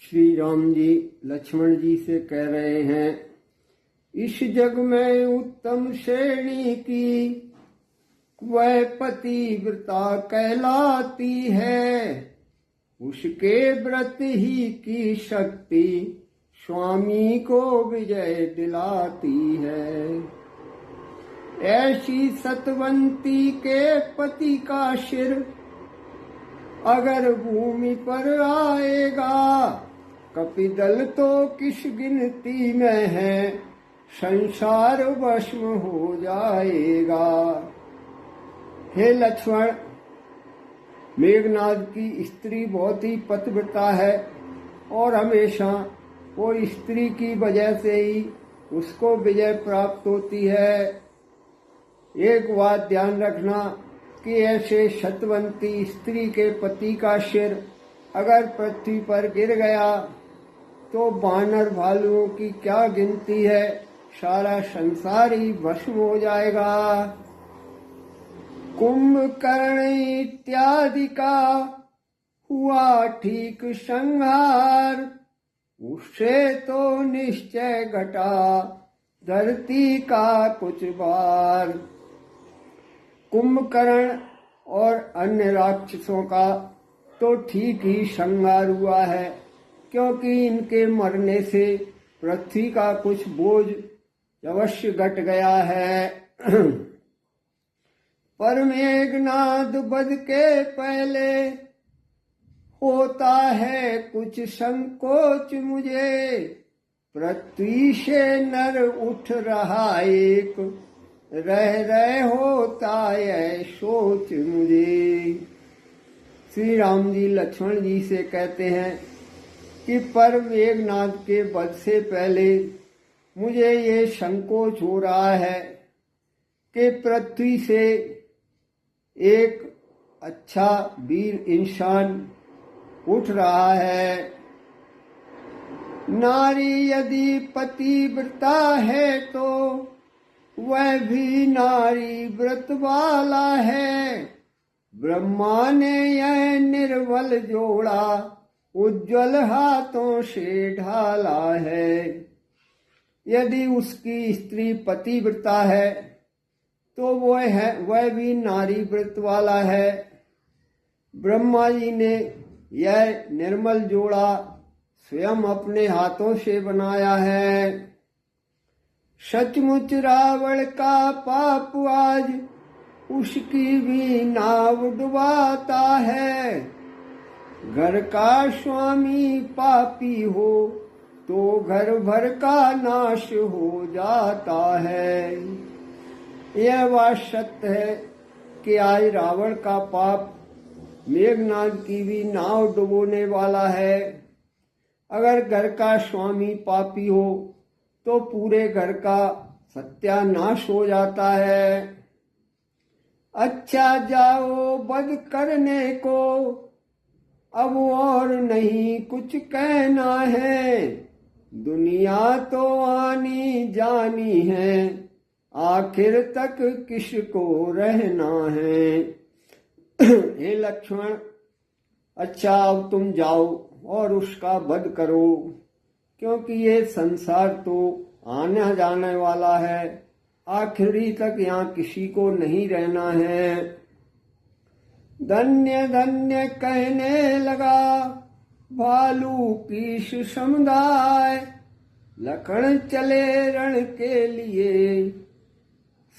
श्री राम जी लक्ष्मण जी से कह रहे हैं, इस जग में उत्तम श्रेणी की वह पतिव्रता कहलाती है। उसके व्रत ही की शक्ति स्वामी को विजय दिलाती है। ऐसी सतवंती के पति का सिर अगर भूमि पर आएगा, कपिदल तो किस गिनती में है, संसार भस्म हो जाएगा। हे लक्ष्मण, मेघनाद की स्त्री बहुत ही पतिव्रता है और हमेशा वो स्त्री की वजह से ही उसको विजय प्राप्त होती है। एक बात ध्यान रखना कि ऐसे सतवंती स्त्री के पति का सिर अगर पृथ्वी पर गिर गया तो वानर भालुओं की क्या गिनती है, सारा संसार ही भस्म हो जाएगा। कुंभकर्ण इत्यादि का हुआ ठीक संहार, उससे तो निश्चय घटा धरती का कुछ बार। कुंभकर्ण और अन्य राक्षसों का तो ठीक ही संहार हुआ है, क्योंकि इनके मरने से पृथ्वी का कुछ बोझ अवश्य घट गया है। पर मेघनाद वध के पहले होता है कुछ संकोच मुझे, पृथ्वी से नर उठ रहा एक, रह रहे होता है सोच मुझे। श्री राम जी लक्ष्मण जी से कहते हैं कि पर मेघनाद के वध से पहले मुझे ये संकोच हो रहा है कि पृथ्वी से एक अच्छा वीर इंसान उठ रहा है। नारी यदि पतिव्रता है तो वह भी नारी व्रत वाला है। ब्रह्मा ने यह निर्बल जोड़ा उज्ज्वल हाथों से ढाला है। यदि उसकी स्त्री पतिव्रता है तो वह भी नारी व्रत वाला है। ब्रह्मा जी ने यह निर्मल जोड़ा स्वयं अपने हाथों से बनाया है। सचमुच रावण का पाप आज उसकी भी नाव डुबाता है। घर का स्वामी पापी हो तो घर भर का नाश हो जाता है। यह बात सत्य है कि आज रावण का पाप मेघनाद की भी नाव डुबोने वाला है। अगर घर का स्वामी पापी हो तो पूरे घर का सत्यानाश हो जाता है। अच्छा जाओ वध करने को, अब और नहीं कुछ कहना है। दुनिया तो आनी जानी है, आखिर तक किसको रहना है। हे लक्ष्मण, अच्छा अब तुम जाओ और उसका वध करो, क्योंकि ये संसार तो आने जाने वाला है, आखिरी तक यहाँ किसी को नहीं रहना है। धन्य धन्य कहने लगा भालू की समुदाय, लखन चले रण के लिए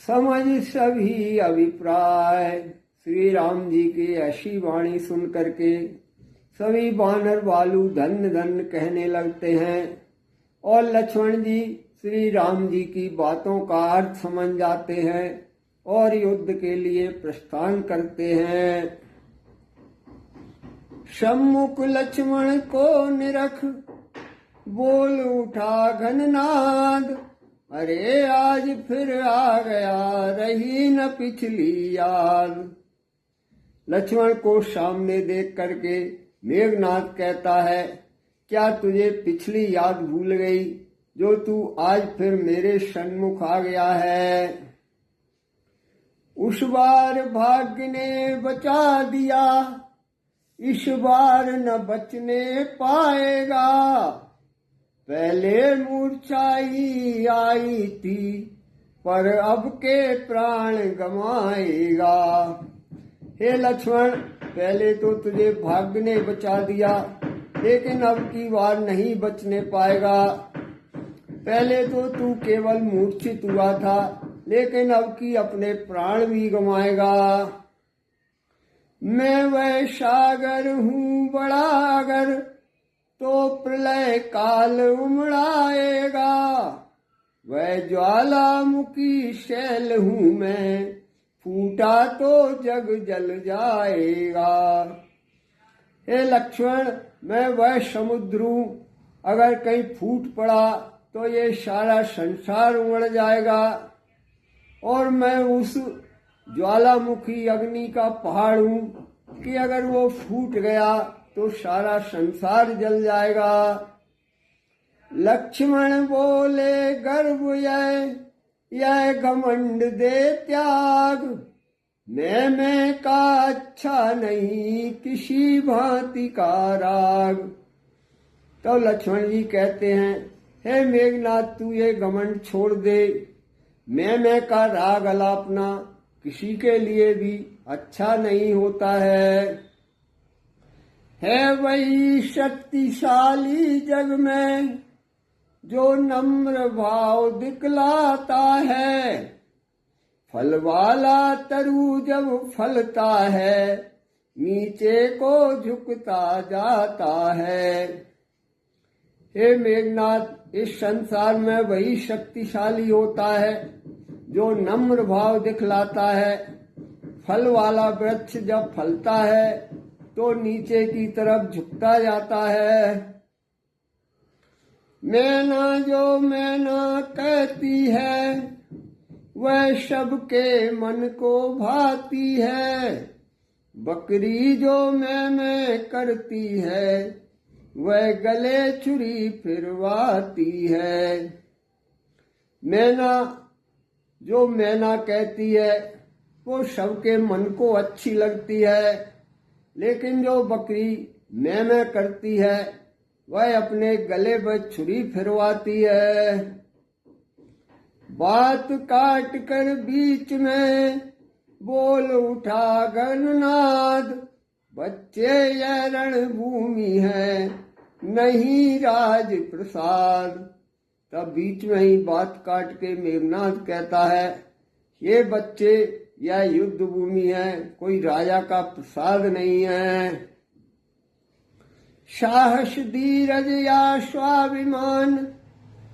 समझ सभी अभिप्राय। श्री राम जी की ऐसी वाणी सुन करके सभी वानर भालू धन्य धन्य कहने लगते हैं और लक्ष्मण जी श्री राम जी की बातों का अर्थ समझ जाते हैं और युद्ध के लिए प्रस्थान करते हैं। सम्मुख लक्ष्मण को निरख बोल उठा घननाद, अरे आज फिर आ गया रही न पिछली याद। लक्ष्मण को सामने देख करके मेघनाद कहता है, क्या तुझे पिछली याद भूल गई जो तू आज फिर मेरे सन्मुख आ गया है। उस बार भाग्य ने बचा दिया इस बार न बचने पाएगा। पहले मूर्छाई आई थी पर अब के प्राण गमाएगा। हे लक्ष्मण, पहले तो तुझे भाग्य ने बचा दिया, लेकिन अब की बार नहीं बचने पाएगा। पहले तो तू केवल मूर्छित हुआ था, लेकिन अब की अपने प्राण भी गमाएगा। मैं वह सागर हूँ बड़ा अगर, तो प्रलय काल उमड़ाएगा। वह ज्वालामुखी शैल हूँ मैं, फूटा तो जग जल जाएगा। हे लक्ष्मण, मैं वह समुद्र हूँ, अगर कहीं फूट पड़ा तो ये सारा संसार उमड़ जाएगा। और मैं उस ज्वालामुखी अग्नि का पहाड़ हूँ कि अगर वो फूट गया तो सारा संसार जल जाएगा। लक्ष्मण बोले गर्व यह घमंड दे त्याग। मैं का अच्छा नहीं किसी भांति का राग। तो लक्ष्मण जी कहते हैं, हे मेघनाथ, तू ये घमंड छोड़ दे। मैं का राग अलापना किसी के लिए भी अच्छा नहीं होता है वही शक्तिशाली जग में जो नम्र भाव दिखलाता है। फल वाला तरु जब फलता है, नीचे को झुकता जाता है। हे मेघनाथ, इस संसार में वही शक्तिशाली होता है जो नम्र भाव दिखलाता है। फल वाला वृक्ष जब फलता है तो नीचे की तरफ झुकता जाता है। मैना कहती है, वह सबके मन को भाती है। बकरी जो मैं करती है, वह गले छुरी फिरवाती है। मैना कहती है वो सबके मन को अच्छी लगती है, लेकिन जो बकरी मैं करती है वह अपने गले पर छुरी फिरवाती है। बात काट कर बीच में बोल उठा गणनाद। बच्चे यह रणभूमि है नहीं राज प्रसाद। तब बीच में ही बात काट के मेघनाथ कहता है, ये बच्चे यह युद्ध भूमि है, कोई राजा का प्रसाद नहीं है। साहस धीरज या स्वाभिमान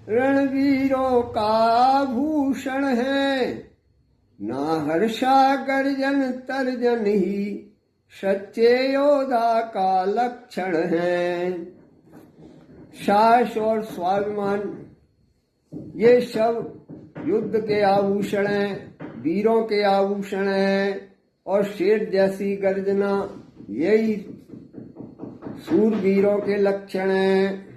रणवीरों का भूषण है। ना हर्षा गर्जन तर्जन ही सच्चे योद्धा का लक्षण है। साहस और स्वाभिमान ये सब युद्ध के आभूषण हैं, वीरों के आभूषण हैं। और शेर जैसी गर्जना यही सूरवीरों के लक्षण हैं।